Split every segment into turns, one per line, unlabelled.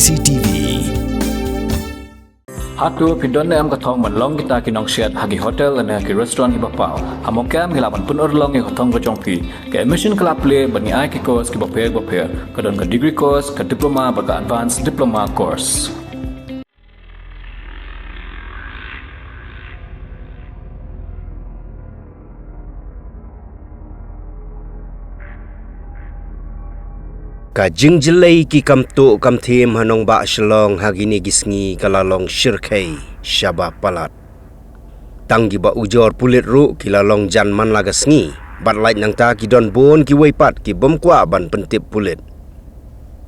CCTV.
Hatu pidon am katong manlong kita kinong shed hagi hotel dan hagi restoran ibapau. Hamokam hilapan pun orlong yang katong kejongpi. Ke emission kelap play bani ai ki course ki bapel kadon ke degree course ke diploma baga advanced diploma course.
Kajing Jyllei ki kamtu kam thim Nongbah Shillong hagini gisngi kalalong shirkai syaba palat. Tang Kiba Ujor Pulit ru kilalong jan man laga Sngi. Bat light nang ta ki don bon ki weipat ki bom kwa ban pentip Pulit.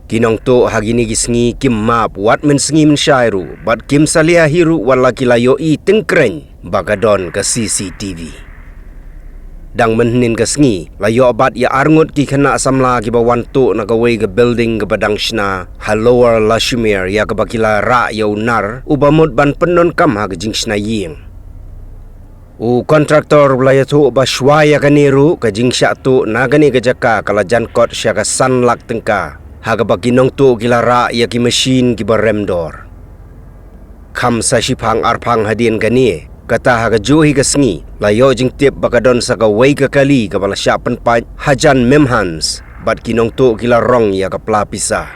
Kinong to hagini gisngi kim map wat men Sngi men syairu bat kim salia hiru wala kilayo i tengkreng bagadon ke CCTV. Dang menhin ke Sngi, layo abat ya arngut ki kena samla ki bawan tu nak away ke building ke badang shna, halower la shumir ya ke bakila ra ya unar, ubamut ban penon kam ha ke jing shna ying. Kontraktor laya tu baswa ya ke niru ke jing syak tu nagani ke jaka kala jankot syak ke sanlak tengka, ha ke bakinong tu kila ra ya ki mesin ki baremdor. Kam sa shipang arpang hadin ke ni, kata haga juhi ke Sngi layo jing tip bakadon saka wei ke kali ke bala syak penpat hajan memhans bat kinong tu kila rong ya ke pelapisa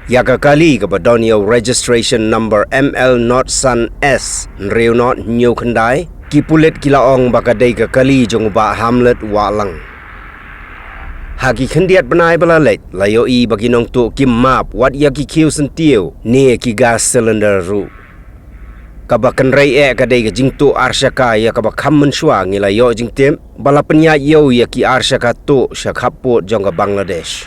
ya ke kali ke badon ya registration number ML not san S nreu not new kendai ki Pulit kila ong bakadai ke kali jong ba hamlet walang hagi kendiat benai bala let layo i baginong tu kim map wat ya ki kiu sentiu ni ki gas cylinder ru kabakan rei kadai ke jingtu arsyaka ya kabak hammen shwa ngilayo jingtem bala penya yo ya ki arsyaka tu syakhapot jong ke Bangladesh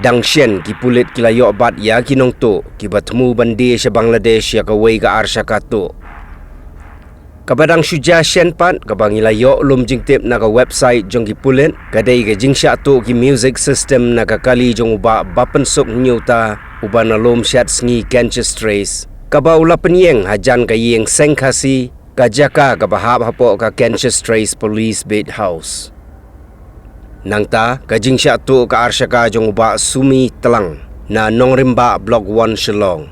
dang shen ki Pulit kilayo bat ya kinong tu ki batmu bandi sya Bangladesh ya ke wei ke arsyaka tu kabadang syuja shen pat kabang ngilayo lum jingtem na ke website jong ki Pulit kadai ke jingsya tu ki music system na ke kali jong uba bapen sok nyuta uba na lum syat Sngi Kanches Trace kaba ula penyeng hajan ka yeng sengkasi ka jaka ka bahap hapo ka Kanches Trace Police Beat House. Nangta ka jingsya tu ka arsyaka jong uba sumi telang na Nongbah Block 1 Shillong.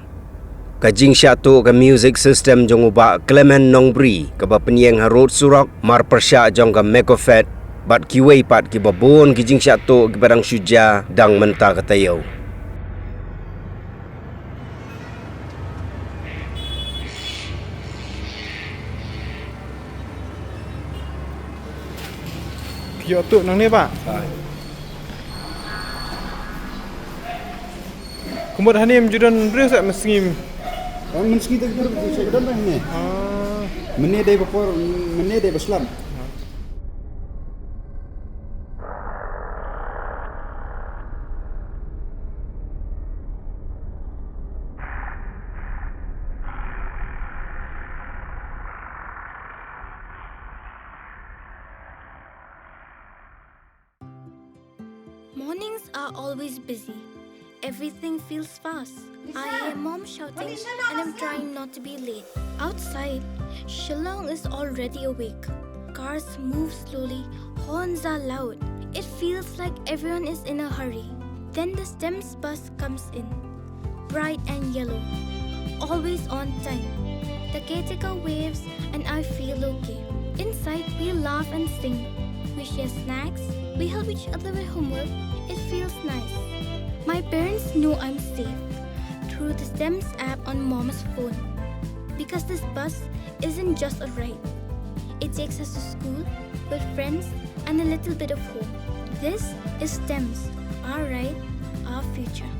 Ka jingsya tu ka music system jong uba Clement Nongbah ka ba penyeng harut surok mar persya jong ka Mekofet bat kiwei pat ki babon ki jingsya tu ki barang syuja dang menta katayo.
Kyo tu nang ni pak. Kumut hani menjudan beres tak Sngi.
Sngi tak ber saya kedan dah ni. Mene dai bapor mene dai baslam.
Mornings are always busy. Everything feels fast. I hear mom shouting and I'm trying not to be late. Outside, Shillong is already awake. Cars move slowly, horns are loud. It feels like everyone is in a hurry. Then the STEMS bus comes in, bright and yellow, always on time. The caretaker waves and I feel okay. Inside, we laugh and sing. We share snacks. We help each other with homework. It feels nice. My parents know I'm safe through the STEMS app on mom's phone. Because this bus isn't just a ride. It takes us to school with friends and a little bit of home. This is STEMS, our ride, our future.